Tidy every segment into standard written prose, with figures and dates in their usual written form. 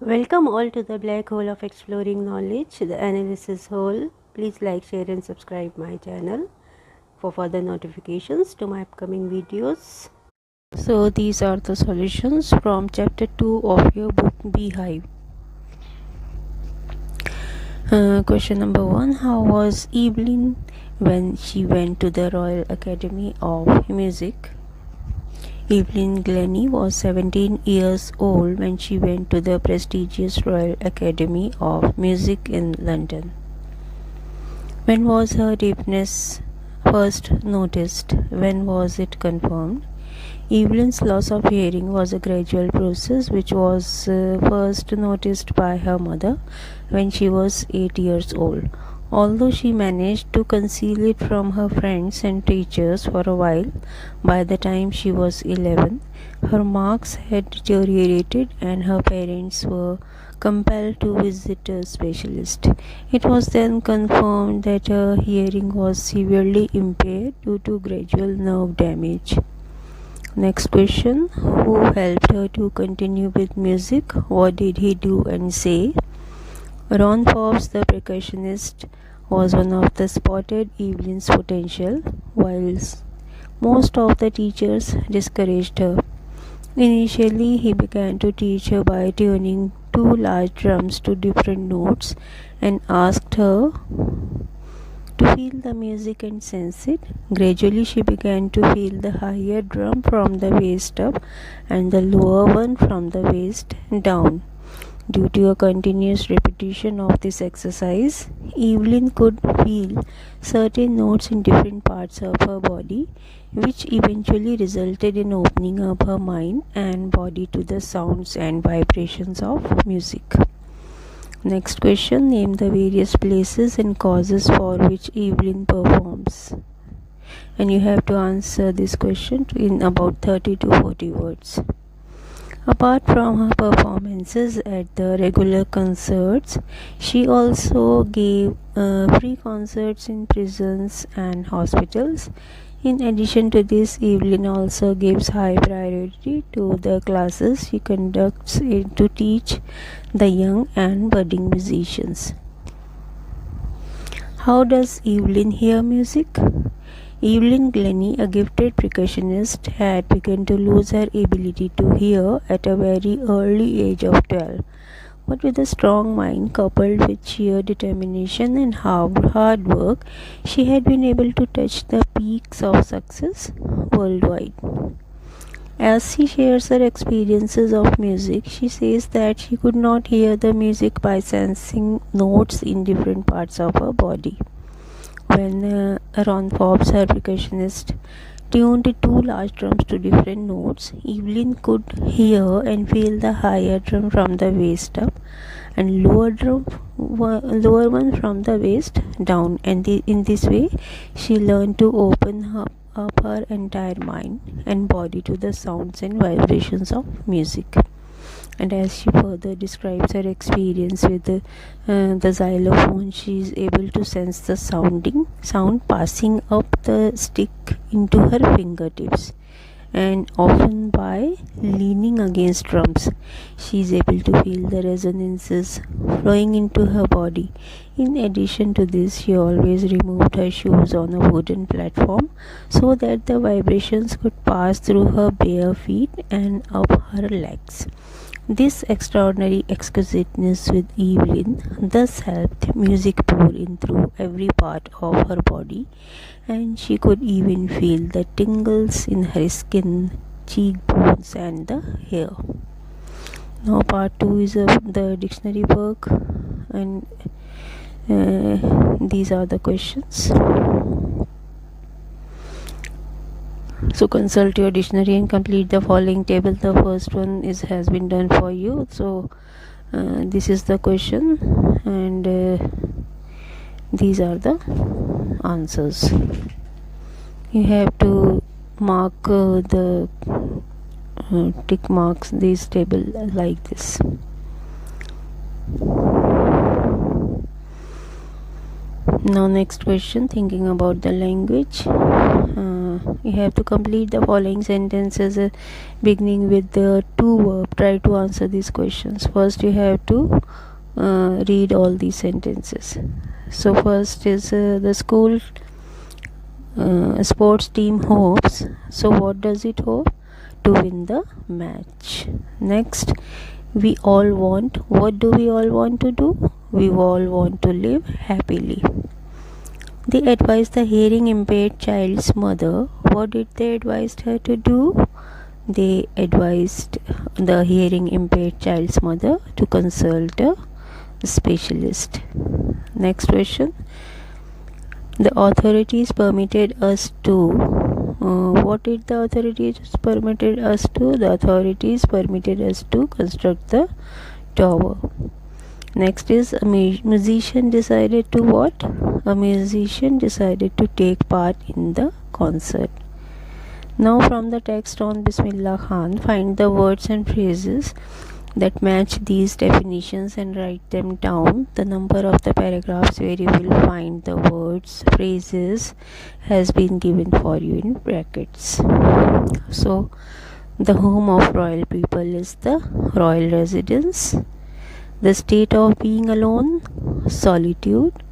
Welcome all to the black hole of exploring knowledge, the analysis hole. Please like, share, and subscribe my channel for further notifications to my upcoming videos. So these are the solutions from chapter 2 of your book Beehive. Question number 1. How was Evelyn when she went to the Royal Academy of Music? Evelyn Glennie was 17 years old when she went to the prestigious Royal Academy of Music in London. When was her deafness first noticed? When was it confirmed? Evelyn's loss of hearing was a gradual process which was first noticed by her mother when she was 8 years old. Although she managed to conceal it from her friends and teachers for a while, by the time she was 11, her marks had deteriorated and her parents were compelled to visit a specialist. It was then confirmed that her hearing was severely impaired due to gradual nerve damage. Next question. Who helped her to continue with music? What did he do and say? Ron Forbes, the percussionist, was one of the spotted Evelyn's potential, whilst most of the teachers discouraged her. Initially, he began to teach her by tuning two large drums to different notes and asked her to feel the music and sense it. Gradually, she began to feel the higher drum from the waist up and the lower one from the waist down. Due to a continuous repetition of this exercise, Evelyn could feel certain notes in different parts of her body, which eventually resulted in opening up her mind and body to the sounds and vibrations of music. Next question. Name the various places and causes for which Evelyn performs. And you have to answer this question in about 30 to 40 words. Apart from her performances at the regular concerts, she also gave free concerts in prisons and hospitals. In addition to this, Evelyn also gives high priority to the classes she conducts to teach the young and budding musicians. How does Evelyn hear music? Evelyn Glennie, a gifted percussionist, had begun to lose her ability to hear at a very early age of 12. But with a strong mind coupled with sheer determination and hard work, she had been able to touch the peaks of success worldwide. As she shares her experiences of music, she says that she could not hear the music by sensing notes in different parts of her body. When Ron Forbes, her percussionist, tuned two large drums to different notes, Evelyn could hear and feel the higher drum from the waist up and lower one from the waist down. And in this way, she learned to open up her entire mind and body to the sounds and vibrations of music. And as she further describes her experience with the xylophone, she is able to sense the sound passing up the stick into her fingertips, and often by leaning against drums, she is able to feel the resonances flowing into her body. In addition to this, she always removed her shoes on a wooden platform so that the vibrations could pass through her bare feet and up her legs. This extraordinary exquisiteness with Evelyn thus helped music pour in through every part of her body, and she could even feel the tingles in her skin, cheekbones, and the hair. Now, part 2 is the dictionary work, and these are the questions. So consult your dictionary and complete the following table. The first one has been done for you. So this is the question, and these are the answers. You have to mark the tick marks this table like this. Now next question, thinking about the language. You have to complete the following sentences beginning with the to verb. Try to answer these questions. First you have to read all these sentences. So first is the school sports team hopes. So what does it hope? To win the match. Next, we all want. What do we all want to do? We all want to live happily. They advised the hearing impaired child's mother. What did they advise her to do? They advised the hearing impaired child's mother to consult a specialist. Next question. The authorities permitted us to. What did the authorities permitted us to? The authorities permitted us to construct the tower. Next is a musician decided to what? A musician decided to take part in the concert. Now from the text on Bismillah Khan, find the words and phrases that match these definitions and write them down. The number of the paragraphs where you will find the words, phrases has been given for you in brackets. So the home of royal people is the royal residence. The state of being alone, solitude.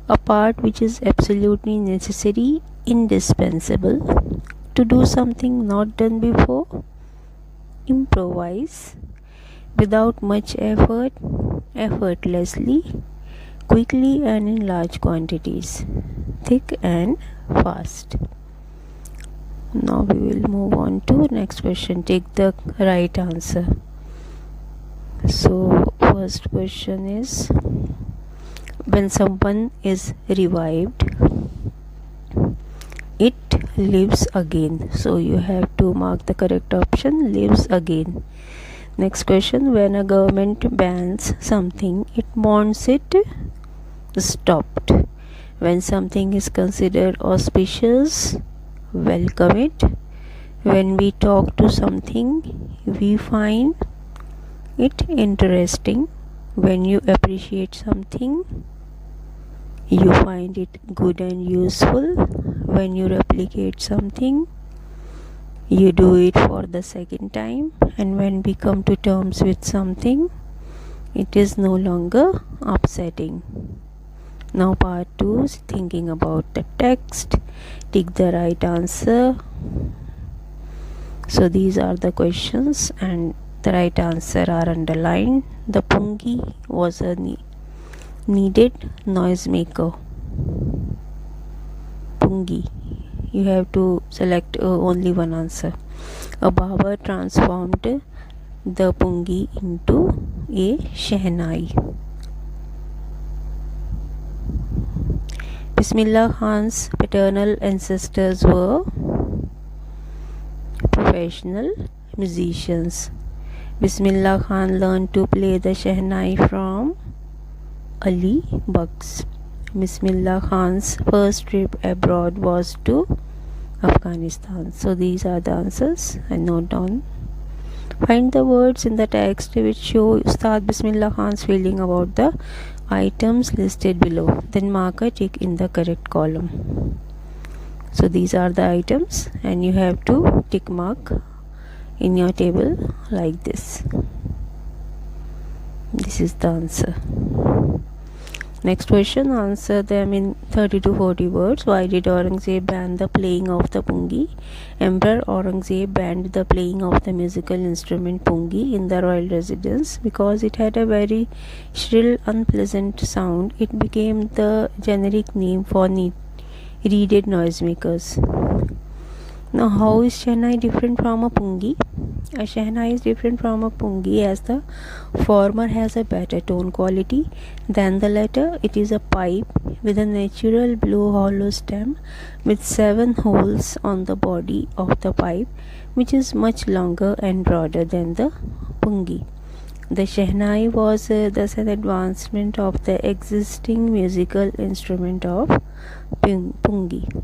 A part which is absolutely necessary, indispensable. To do something not done before, improvise. Without much effort, effortlessly, quickly and in large quantities, thick and fast. Now we will move on to next question. Take the right answer. So first question is, when someone is revived, it lives again. So you have to mark the correct option, lives again. Next question, when a government bans something, it wants it stopped. When something is considered auspicious, welcome it. When we talk to something, we find it interesting. When you appreciate something, you find it good and useful. When you replicate something, you do it for the second time. And when we come to terms with something, it is no longer upsetting. Now part 2 is thinking about the text. Take the right answer. So these are the questions and the right answer are underlined. The pungi was a needed noisemaker. Pungi. You have to select only one answer. A barber transformed the pungi into a shehnai. Bismillah Khan's paternal ancestors were professional musicians. Bismillah Khan learned to play the shehnai from Ali Bugs. Bismillah Khan's first trip abroad was to Afghanistan. So these are the answers, and note down. Find the words in the text which show Ustad Bismillah Khan's feeling about the items listed below. Then mark a tick in the correct column. So these are the items and you have to tick mark in your table like this. This is the answer. Next question, answer them in 30 to 40 words. Why did Aurangzeb ban the playing of the pungi? Emperor Aurangzeb banned the playing of the musical instrument pungi in the royal residence because it had a very shrill, unpleasant sound. It became the generic name for reeded noisemakers. Now, how is shehnai different from a pungi? A shehnai is different from a pungi as the former has a better tone quality than the latter. It is a pipe with a natural blow hollow stem with 7 holes on the body of the pipe, which is much longer and broader than the pungi. The shehnai was thus an advancement of the existing musical instrument of pungi.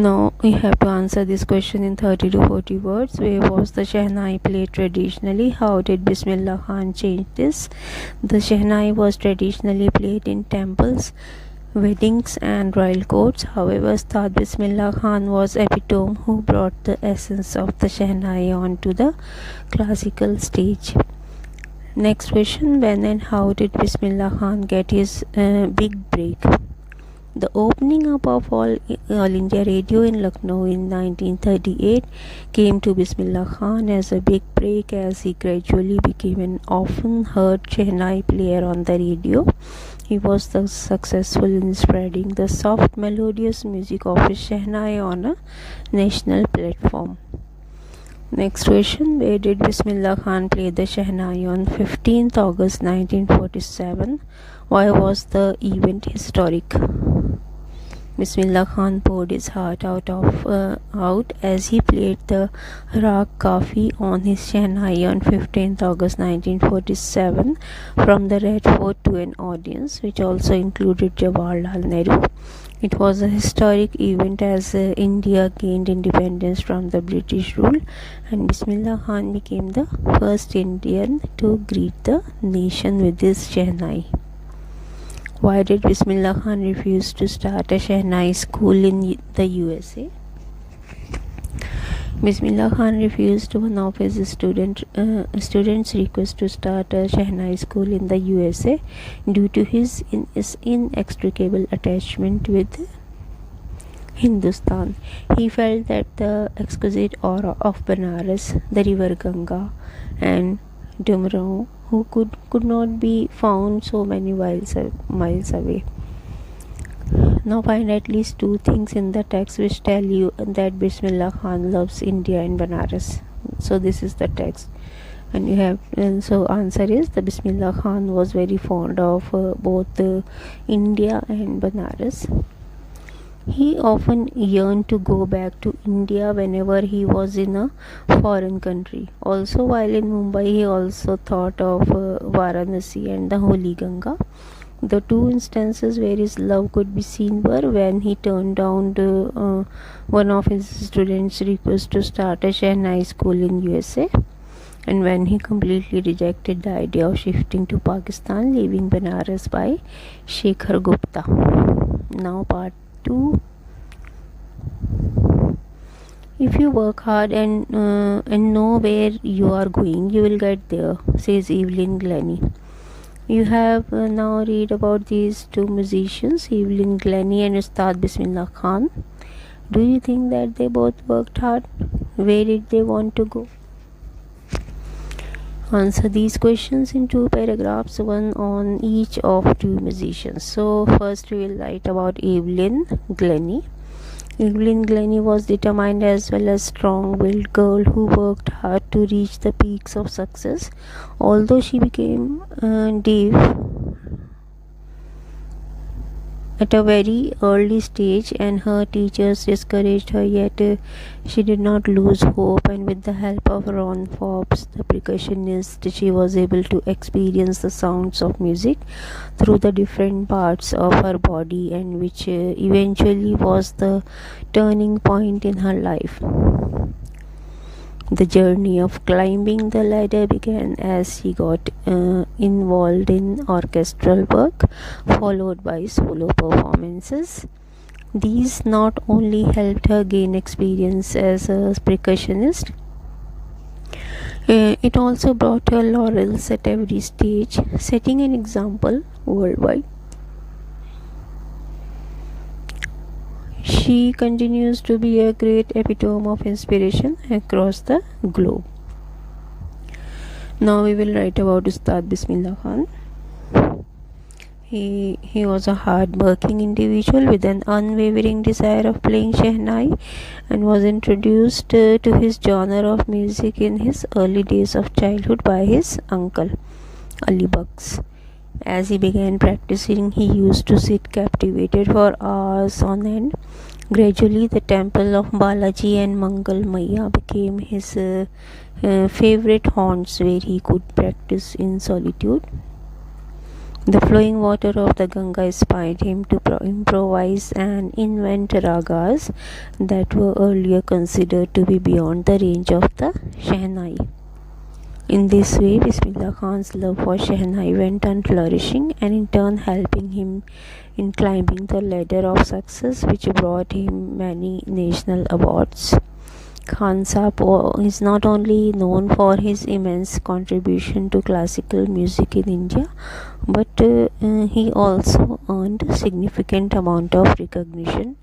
Now we have to answer this question in 30 to 40 words. Where was the Shehnai played traditionally? How did Bismillah Khan change this? The Shehnai was traditionally played in temples, weddings and royal courts. However, Ustad Bismillah Khan was epitome who brought the essence of the Shehnai onto the classical stage. Next question, when and how did Bismillah Khan get his big break? The opening up of All India Radio in Lucknow in 1938 came to Bismillah Khan as a big break, as he gradually became an often heard Shehnai player on the radio. He was thus successful in spreading the soft melodious music of his Shehnai on a national platform. Next question, where did Bismillah Khan play the Shehnai on 15th August 1947? Why was the event historic? Bismillah Khan poured his heart out as he played the Raag Kafi on his Shehnai on 15th August 1947 from the Red Fort to an audience which also included Jawaharlal Nehru. It was a historic event as India gained independence from the British rule, and Bismillah Khan became the first Indian to greet the nation with his Shehnai. Why did Bismillah Khan refuse to start a Shehnai school in the USA? Bismillah Khan refused one of his students' request to start a Shehnai school in the USA due to his inextricable attachment with Hindustan. He felt that the exquisite aura of Banaras, the river Ganga, and Dumrao, who could not be found so many miles away. Now find at least two things in the text which tell you that Bismillah Khan loves India and Banaras. So this is the text, and so answer is the Bismillah Khan was very fond of both India and Banaras. He often yearned to go back to India whenever he was in a foreign country. Also, while in Mumbai, he also thought of Varanasi and the Holy Ganga. The two instances where his love could be seen were when he turned down one of his students' requests to start a Shehnai school in USA, and when he completely rejected the idea of shifting to Pakistan, leaving Banaras by Shekhar Gupta. Now part 2. If you work hard and know where you are going, you will get there, says Evelyn Glennie. You have now read about these two musicians, Evelyn Glennie and Ustad Bismillah Khan. Do you think that they both worked hard? Where did they want to go? Answer these questions in 2 paragraphs, one on each of two musicians. So first we will write about Evelyn Glennie. Evelyn Glennie was determined as well as strong-willed girl who worked hard to reach the peaks of success. Although she became deaf at a very early stage and her teachers discouraged her, yet she did not lose hope, and with the help of Ron Forbes, the percussionist, she was able to experience the sounds of music through the different parts of her body, and which eventually was the turning point in her life. The journey of climbing the ladder began as she got involved in orchestral work, followed by solo performances. These not only helped her gain experience as a percussionist, it also brought her laurels at every stage, setting an example worldwide. She continues to be a great epitome of inspiration across the globe. Now we will write about Ustad Bismillah Khan. He was a hard-working individual with an unwavering desire of playing Shehnai, and was introduced to his genre of music in his early days of childhood by his uncle, Ali Bugs. As he began practicing, he used to sit captivated for hours on end. Gradually, the temple of Balaji and Mangal Maya became his favorite haunts where he could practice in solitude. The flowing water of the Ganga inspired him to improvise and invent ragas that were earlier considered to be beyond the range of the Shehnai. In this way, Bismillah Khan's love for Shehnai went on flourishing and in turn helping him in climbing the ladder of success, which brought him many national awards. Khan Sahib is not only known for his immense contribution to classical music in India, but he also earned a significant amount of recognition